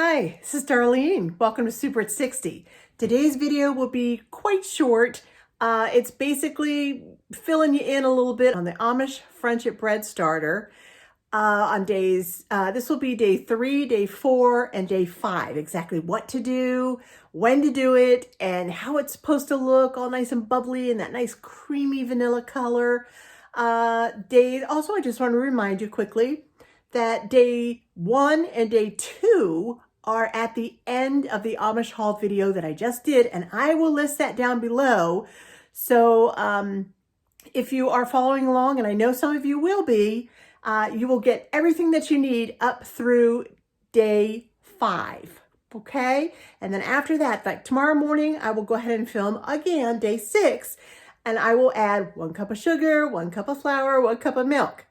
Hi, this is Darlene. Welcome to Super at 60. Today's video will be quite short. It's basically filling you in a little bit on the Amish Friendship Bread Starter on days, this will be day 3, day 4, and day 5. Exactly what to do, when to do it, and how it's supposed to look all nice and bubbly and that nice creamy vanilla color. Also, I just want to remind you quickly that day 1 and day 2 are at the end of the Amish haul video that I just did, and I will list that down below. So if you are following along, and I know some of you will be, you will get everything that you need up through day 5, okay? And then after that, like tomorrow morning, I will go ahead and film again day 6, and I will add 1 cup of sugar, 1 cup of flour, 1 cup of milk.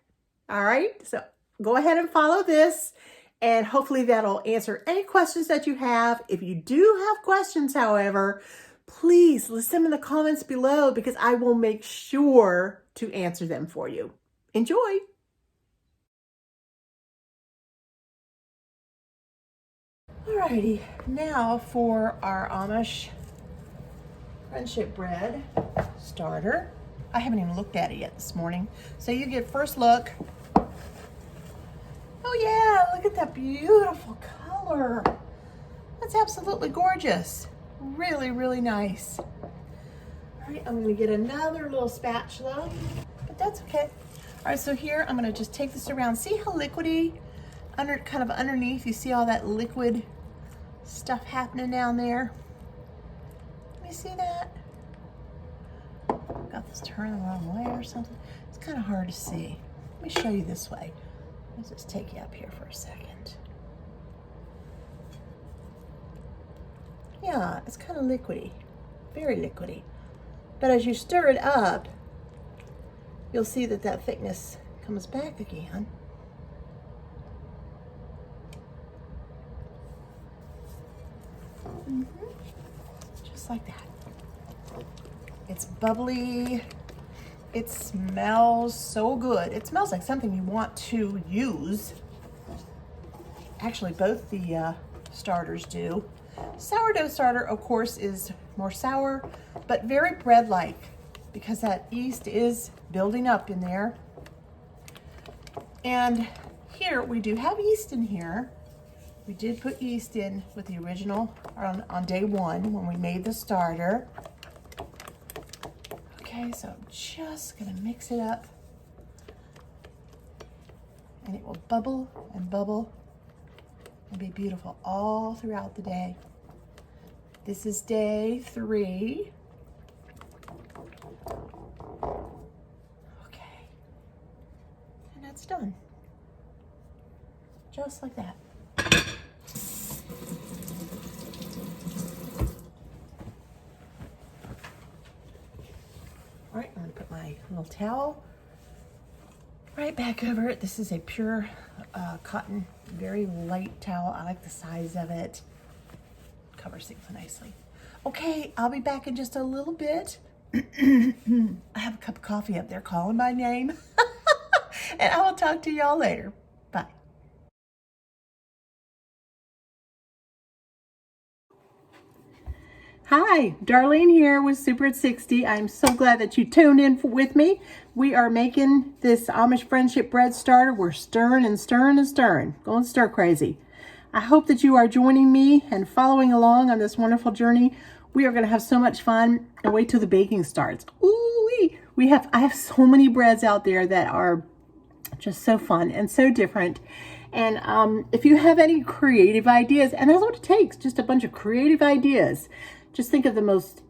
All right, so go ahead and follow this, and hopefully that'll answer any questions that you have. If you do have questions, however, please list them in the comments below because I will make sure to answer them for you. Enjoy. Alrighty, now for our Amish Friendship Bread Starter. I haven't even looked at it yet this morning. So you get first look. Oh yeah, look at that beautiful color. That's absolutely gorgeous. Really, really nice. All right, I'm gonna get another little spatula, but that's okay. All right, so here I'm gonna just take this around. See how liquidy, kind of underneath, you see all that liquid stuff happening down there? Let me see that. Got this turned the wrong way or something. It's kind of hard to see. Let me show you this way. Let's just take you up here for a second. Yeah, it's kind of liquidy, very liquidy. But as you stir it up, you'll see that that thickness comes back again. Just like that. It's bubbly. It smells so good. It smells like something you want to use. Actually, both the starters do. Sourdough starter, of course, is more sour, but very bread-like because that yeast is building up in there. And here, we do have yeast in here. We did put yeast in with the original on day 1 when we made the starter. Okay, so I'm just gonna mix it up, and it will bubble and bubble and be beautiful all throughout the day. This is day 3. Okay, and that's done. Just like that. All right, I'm gonna put my little towel right back over it. This is a pure cotton, very light towel. I like the size of it. Covers things nicely. Okay, I'll be back in just a little bit. I have a cup of coffee up there calling my name. And I will talk to y'all later. Bye. Hi, Darlene here with Super at 60. I'm so glad that you tuned in with me. We are making this Amish Friendship Bread Starter. We're stirring and stirring and stirring, going stir crazy. I hope that you are joining me and following along on this wonderful journey. We are going to have so much fun. And wait till the baking starts. Ooh-wee. I have so many breads out there that are just so fun and so different. And if you have any creative ideas, and that's what it takes, just a bunch of creative ideas. Just think of the most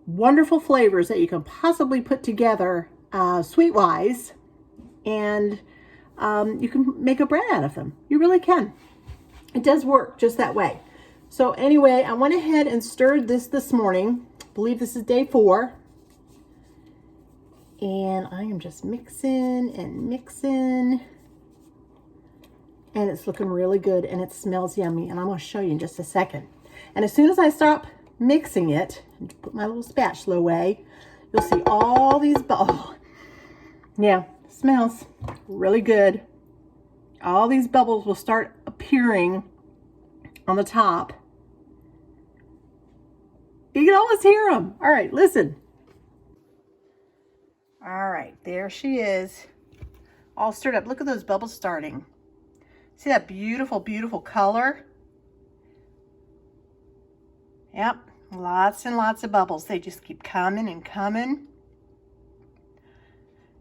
wonderful flavors that you can possibly put together sweet-wise, and you can make a bread out of them. You really can. It does work just that way. So anyway, I went ahead and stirred this morning. I believe this is day 4. And I am just mixing and mixing. And it's looking really good, and it smells yummy. And I'm going to show you in just a second. And as soon as I stop mixing it, and put my little spatula away, you'll see all these bubbles. Yeah, smells really good. All these bubbles will start appearing on the top. You can almost hear them. All right, listen. All right, there she is, all stirred up. Look at those bubbles starting. See that beautiful, beautiful color? Yep, lots and lots of bubbles. They just keep coming and coming.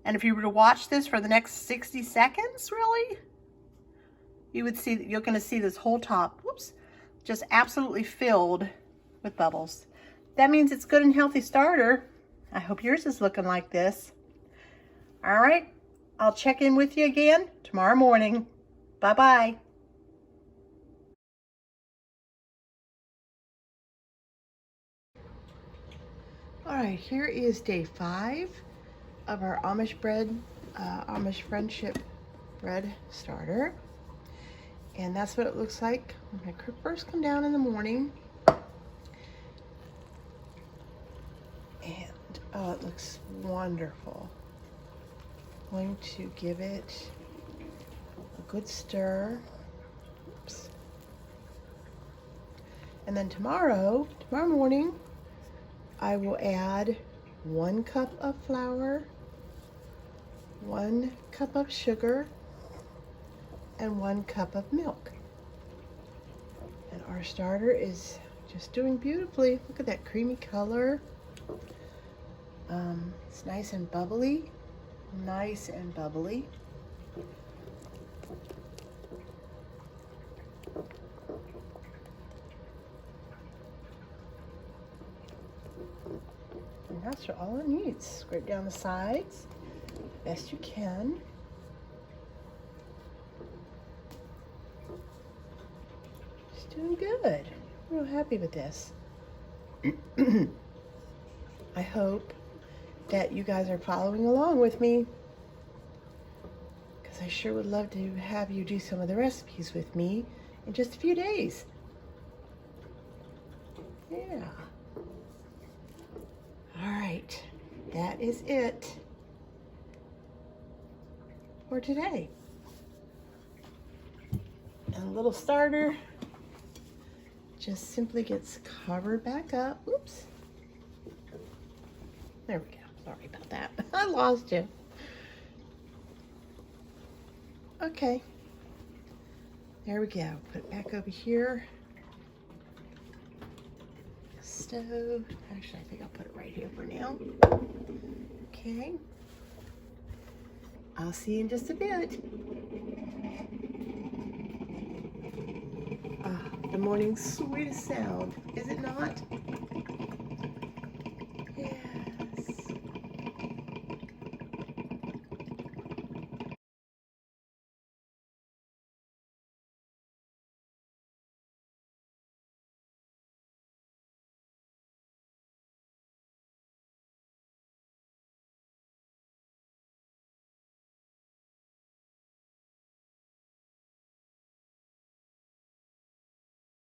And if you were to watch this for the next 60 seconds, really, you would see that you're going to see this whole top, whoops, just absolutely filled with bubbles. That means it's good and healthy starter. I hope yours is looking like this. All right, I'll check in with you again tomorrow morning. Bye-bye. All right, here is day 5 of our Amish Friendship Bread Starter. And that's what it looks like when I first come down in the morning. And oh, it looks wonderful. I'm going to give it a good stir. Oops. And then tomorrow morning, I will add 1 cup of flour, 1 cup of sugar, and 1 cup of milk. And our starter is just doing beautifully. Look at that creamy color. It's nice and bubbly. Nice and bubbly. And that's all it needs. Scrape down the sides best you can. Just doing good. I'm real happy with this. I hope that you guys are following along with me, because I sure would love to have you do some of the recipes with me in just a few days. Yeah. All right, that is it for today. And a little starter just simply gets covered back up. Oops. There we go. Sorry about that. I lost you. Okay. There we go. Put it back over here. Stove. Actually, I think I'll put it right here for now. Okay. I'll see you in just a bit. Ah, the morning's sweetest sound, is it not?